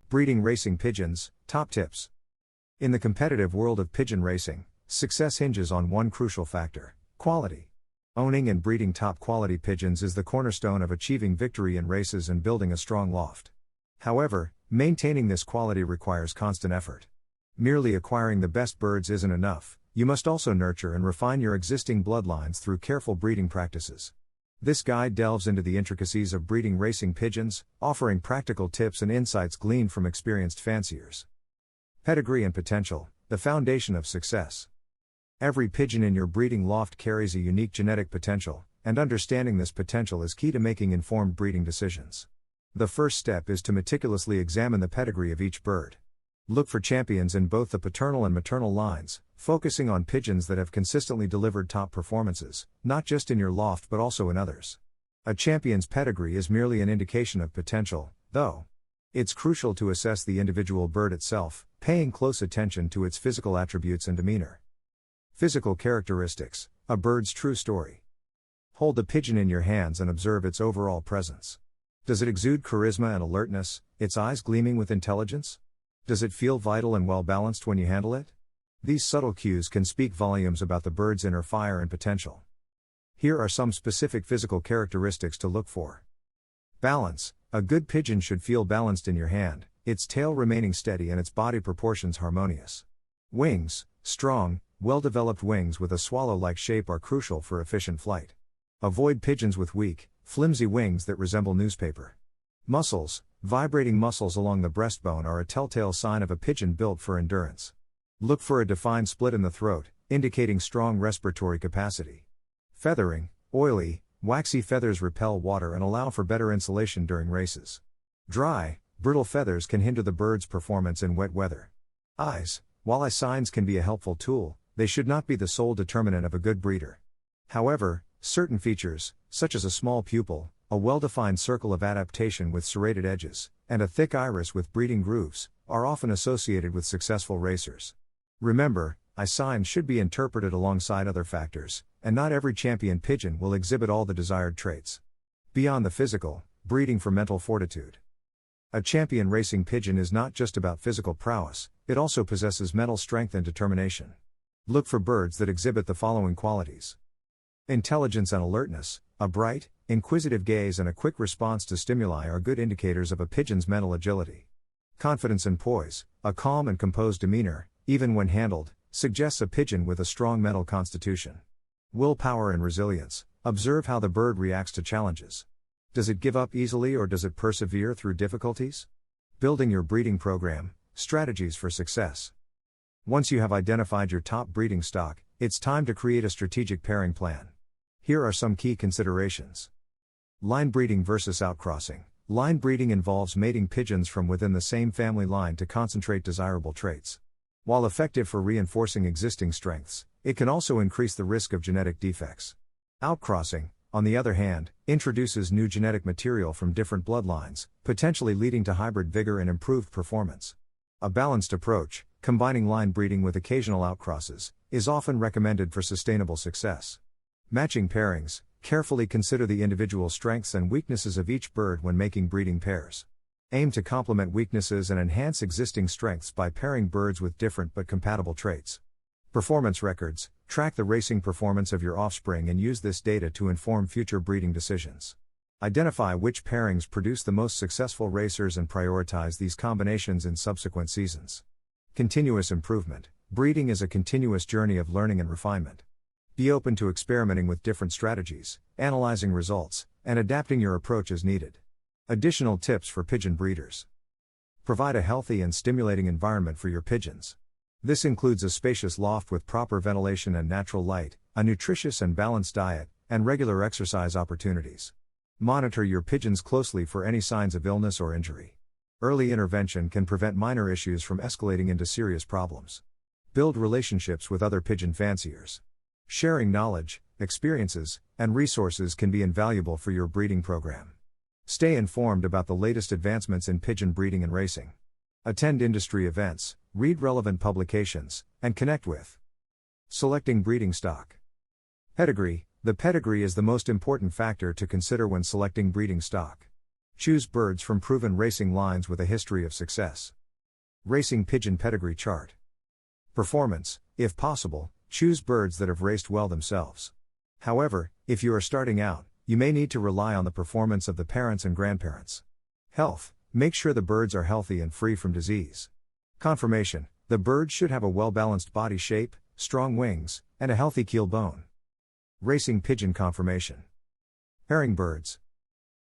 Breeding racing pigeons, top tips. In the competitive world of pigeon racing, success hinges on one crucial factor: quality. Owning and breeding top quality pigeons is the cornerstone of achieving victory in races and building a strong loft. However, maintaining this quality requires constant effort. Merely acquiring the best birds isn't enough, you must also nurture and refine your existing bloodlines through careful breeding practices. This guide delves into the intricacies of breeding racing pigeons, offering practical tips and insights gleaned from experienced fanciers. Pedigree and potential, the foundation of success. Every pigeon in your breeding loft carries a unique genetic potential, and understanding this potential is key to making informed breeding decisions. The first step is to meticulously examine the pedigree of each bird. Look for champions in both the paternal and maternal lines, focusing on pigeons that have consistently delivered top performances, not just in your loft but also in others. A champion's pedigree is merely an indication of potential, though. It's crucial to assess the individual bird itself, paying close attention to its physical attributes and demeanor. Physical characteristics, a bird's true story. Hold the pigeon in your hands and observe its overall presence. Does it exude charisma and alertness, its eyes gleaming with intelligence? Does it feel vital and well-balanced when you handle it? These subtle cues can speak volumes about the bird's inner fire and potential. Here are some specific physical characteristics to look for. Balance. A good pigeon should feel balanced in your hand, its tail remaining steady and its body proportions harmonious. Wings. Strong, well-developed wings with a swallow-like shape are crucial for efficient flight. Avoid pigeons with weak, flimsy wings that resemble newspaper. Muscles. Vibrating muscles along the breastbone are a telltale sign of a pigeon built for endurance. Look for a defined split in the throat, indicating strong respiratory capacity. Feathering. Oily, waxy feathers repel water and allow for better insulation during races. Dry, brittle feathers can hinder the bird's performance in wet weather. Eyes. While eye signs can be a helpful tool, they should not be the sole determinant of a good breeder. However, certain features, such as a small pupil, a well-defined circle of adaptation with serrated edges, and a thick iris with breeding grooves, are often associated with successful racers. Remember, eye signs should be interpreted alongside other factors, and not every champion pigeon will exhibit all the desired traits. Beyond the physical, breeding for mental fortitude. A champion racing pigeon is not just about physical prowess, it also possesses mental strength and determination. Look for birds that exhibit the following qualities. Intelligence and alertness. A bright, inquisitive gaze and a quick response to stimuli are good indicators of a pigeon's mental agility. Confidence and poise. A calm and composed demeanor, even when handled, suggests a pigeon with a strong mental constitution. Willpower and resilience. Observe how the bird reacts to challenges. Does it give up easily or does it persevere through difficulties? Building your breeding program, strategies for success. Once you have identified your top breeding stock, it's time to create a strategic pairing plan. Here are some key considerations. Line breeding versus outcrossing. Line breeding involves mating pigeons from within the same family line to concentrate desirable traits. While effective for reinforcing existing strengths, it can also increase the risk of genetic defects. Outcrossing, on the other hand, introduces new genetic material from different bloodlines, potentially leading to hybrid vigor and improved performance. A balanced approach, combining line breeding with occasional outcrosses, is often recommended for sustainable success. Matching pairings. Carefully consider the individual strengths and weaknesses of each bird when making breeding pairs. Aim to complement weaknesses and enhance existing strengths by pairing birds with different but compatible traits. Performance records. Track the racing performance of your offspring and use this data to inform future breeding decisions. Identify which pairings produce the most successful racers and prioritize these combinations in subsequent seasons. Continuous improvement. Breeding is a continuous journey of learning and refinement. Be open to experimenting with different strategies, analyzing results, and adapting your approach as needed. Additional tips for pigeon breeders. Provide a healthy and stimulating environment for your pigeons. This includes a spacious loft with proper ventilation and natural light, a nutritious and balanced diet, and regular exercise opportunities. Monitor your pigeons closely for any signs of illness or injury. Early intervention can prevent minor issues from escalating into serious problems. Build relationships with other pigeon fanciers. Sharing knowledge, experiences, and resources can be invaluable for your breeding program. Stay informed about the latest advancements in pigeon breeding and racing. Attend industry events, read relevant publications, and connect with. Selecting breeding stock. Pedigree. The pedigree is the most important factor to consider when selecting breeding stock. Choose birds from proven racing lines with a history of success. Racing Pigeon Pedigree Chart. Performance: if possible, choose birds that have raced well themselves. However, if you are starting out, you may need to rely on the performance of the parents and grandparents. Health: make sure the birds are healthy and free from disease. Conformation: the birds should have a well-balanced body shape, strong wings, and a healthy keel bone. Racing Pigeon Conformation. Pairing birds.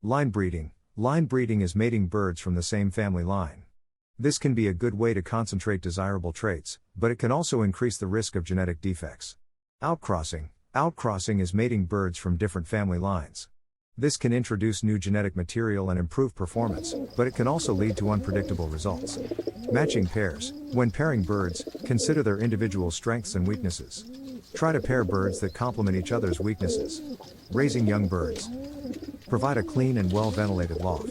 Line breeding. Line breeding is mating birds from the same family line. This can be a good way to concentrate desirable traits, but it can also increase the risk of genetic defects. Outcrossing. Outcrossing is mating birds from different family lines. This can introduce new genetic material and improve performance, but it can also lead to unpredictable results. Matching pairs. When pairing birds, consider their individual strengths and weaknesses. Try to pair birds that complement each other's weaknesses. Raising young birds. Provide a clean and well-ventilated loft.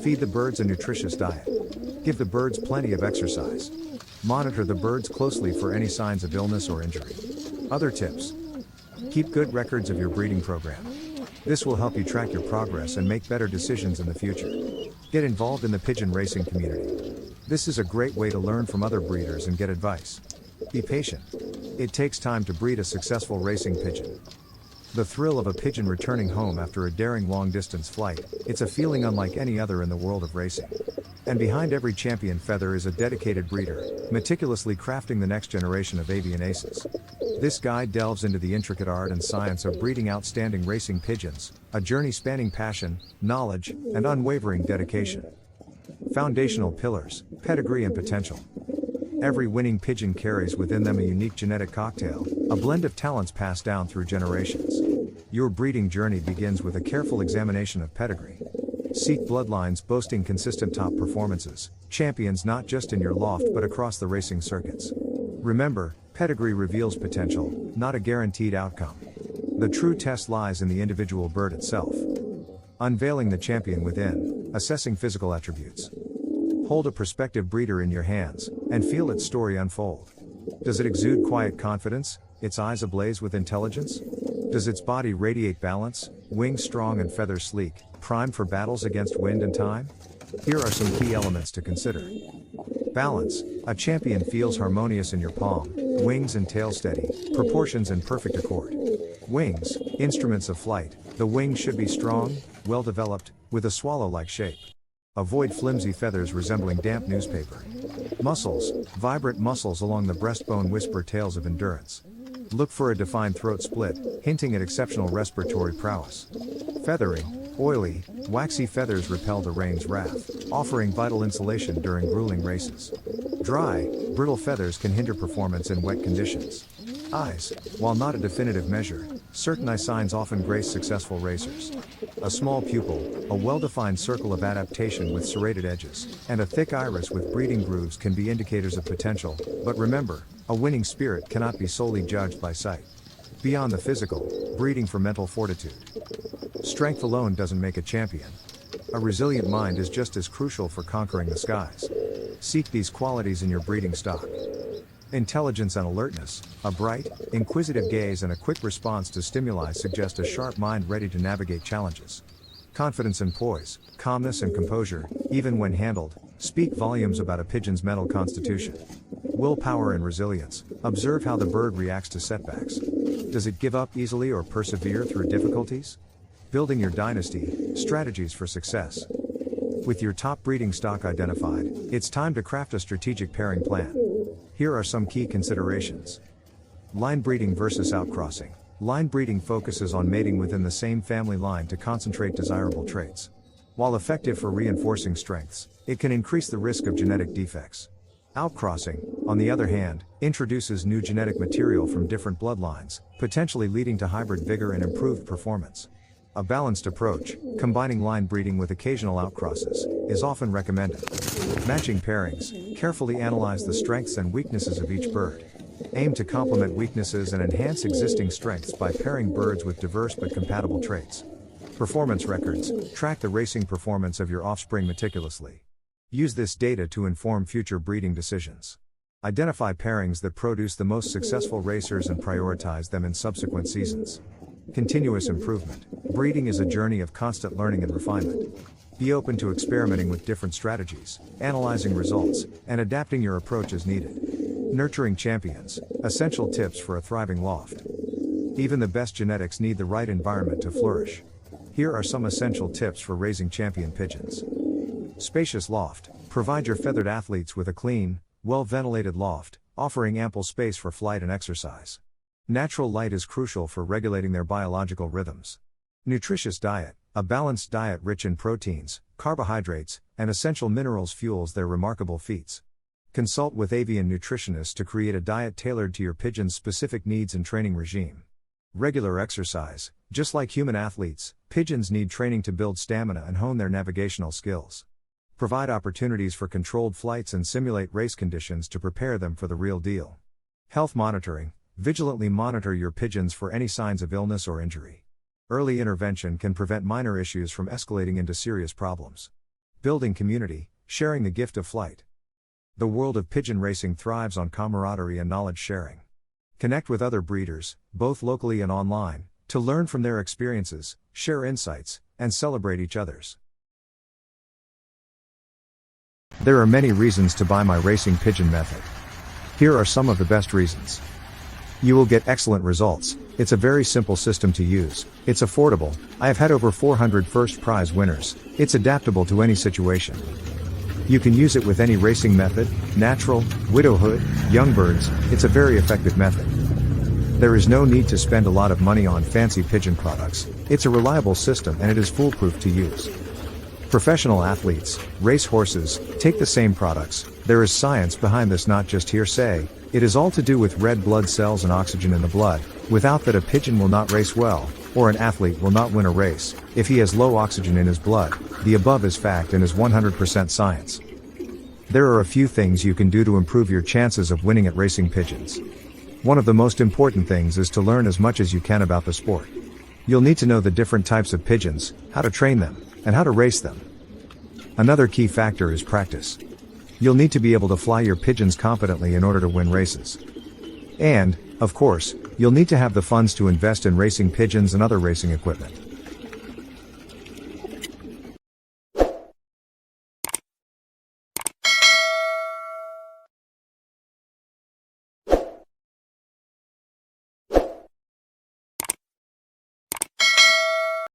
Feed the birds a nutritious diet. Give the birds plenty of exercise. Monitor the birds closely for any signs of illness or injury. Other tips. Keep good records of your breeding program. This will help you track your progress and make better decisions in the future. Get involved in the pigeon racing community. This is a great way to learn from other breeders and get advice. Be patient. It takes time to breed a successful racing pigeon. The thrill of a pigeon returning home after a daring long-distance flight, it's a feeling unlike any other in the world of racing. And behind every champion feather is a dedicated breeder, meticulously crafting the next generation of avian aces. This guide delves into the intricate art and science of breeding outstanding racing pigeons, a journey spanning passion, knowledge, and unwavering dedication. Foundational pillars: pedigree and potential. Every winning pigeon carries within them a unique genetic cocktail, a blend of talents passed down through generations. Your breeding journey begins with a careful examination of pedigree. Seek bloodlines boasting consistent top performances, champions not just in your loft but across the racing circuits. Remember, pedigree reveals potential, not a guaranteed outcome. The true test lies in the individual bird itself. Unveiling the champion within, assessing physical attributes. Hold a prospective breeder in your hands, and feel its story unfold. Does it exude quiet confidence, its eyes ablaze with intelligence? Does its body radiate balance, wings strong and feathers sleek, primed for battles against wind and time? Here are some key elements to consider. Balance: a champion feels harmonious in your palm, wings and tail steady, proportions in perfect accord. Wings, instruments of flight: the wings should be strong, well developed, with a swallow-like shape. Avoid flimsy feathers resembling damp newspaper. Muscles: vibrant muscles along the breastbone whisper tales of endurance. Look for a defined throat split, hinting at exceptional respiratory prowess. Feathering: oily, waxy feathers repel the rain's wrath, offering vital insulation during grueling races. Dry, brittle feathers can hinder performance in wet conditions. Eyes: while not a definitive measure, certain eye signs often grace successful racers. A small pupil, a well-defined circle of adaptation with serrated edges, and a thick iris with breeding grooves can be indicators of potential, but remember, a winning spirit cannot be solely judged by sight. Beyond the physical, breeding for mental fortitude. Strength alone doesn't make a champion. A resilient mind is just as crucial for conquering the skies. Seek these qualities in your breeding stock. Intelligence and alertness: a bright, inquisitive gaze and a quick response to stimuli suggest a sharp mind ready to navigate challenges. Confidence and poise: calmness and composure, even when handled, speak volumes about a pigeon's mental constitution. Willpower and resilience: observe how the bird reacts to setbacks. Does it give up easily or persevere through difficulties? Building your dynasty: strategies for success. With your top breeding stock identified, it's time to craft a strategic pairing plan. Here are some key considerations. Line breeding versus outcrossing. Line breeding focuses on mating within the same family line to concentrate desirable traits. While effective for reinforcing strengths, it can increase the risk of genetic defects. Outcrossing, on the other hand, introduces new genetic material from different bloodlines, potentially leading to hybrid vigor and improved performance. A balanced approach, combining line breeding with occasional outcrosses, is often recommended. Matching pairings: carefully analyze the strengths and weaknesses of each bird. Aim to complement weaknesses and enhance existing strengths by pairing birds with diverse but compatible traits. Performance records: track the racing performance of your offspring meticulously. Use this data to inform future breeding decisions. Identify pairings that produce the most successful racers and prioritize them in subsequent seasons. Continuous improvement. Breeding is a journey of constant learning and refinement. Be open to experimenting with different strategies, analyzing results, and adapting your approach as needed. Nurturing champions. Essential tips for a thriving loft. Even the best genetics need the right environment to flourish. Here are some essential tips for raising champion pigeons. Spacious loft. Provide your feathered athletes with a clean, well-ventilated loft, offering ample space for flight and exercise. Natural light is crucial for regulating their biological rhythms. Nutritious diet. A balanced diet rich in proteins, carbohydrates, and essential minerals fuels their remarkable feats. Consult with avian nutritionists to create a diet tailored to your pigeon's specific needs and training regime. Regular exercise. Just like human athletes, pigeons need training to build stamina and hone their navigational skills. Provide opportunities for controlled flights and simulate race conditions to prepare them for the real deal. Health monitoring. Vigilantly monitor your pigeons for any signs of illness or injury. Early intervention can prevent minor issues from escalating into serious problems. Building community, sharing the gift of flight. The world of pigeon racing thrives on camaraderie and knowledge sharing. Connect with other breeders, both locally and online, to learn from their experiences, share insights, and celebrate each other's. There are many reasons to buy my racing pigeon method. Here are some of the best reasons. You will get excellent results. It's a very simple system to use. It's affordable. I have had over 400 first prize winners. It's adaptable to any situation. You can use it with any racing method, natural, widowhood, young birds. It's a very effective method. There is no need to spend a lot of money on fancy pigeon products. It's a reliable system and it is foolproof to use. Professional athletes, race horses, take the same products. There is science behind this, not just hearsay. It is all to do with red blood cells and oxygen in the blood. Without that, a pigeon will not race well, or an athlete will not win a race, if he has low oxygen in his blood. The above is fact and is 100% science. There are a few things you can do to improve your chances of winning at racing pigeons. One of the most important things is to learn as much as you can about the sport. You'll need to know the different types of pigeons, how to train them, and how to race them. Another key factor is practice. You'll need to be able to fly your pigeons competently in order to win races. And, of course, you'll need to have the funds to invest in racing pigeons and other racing equipment.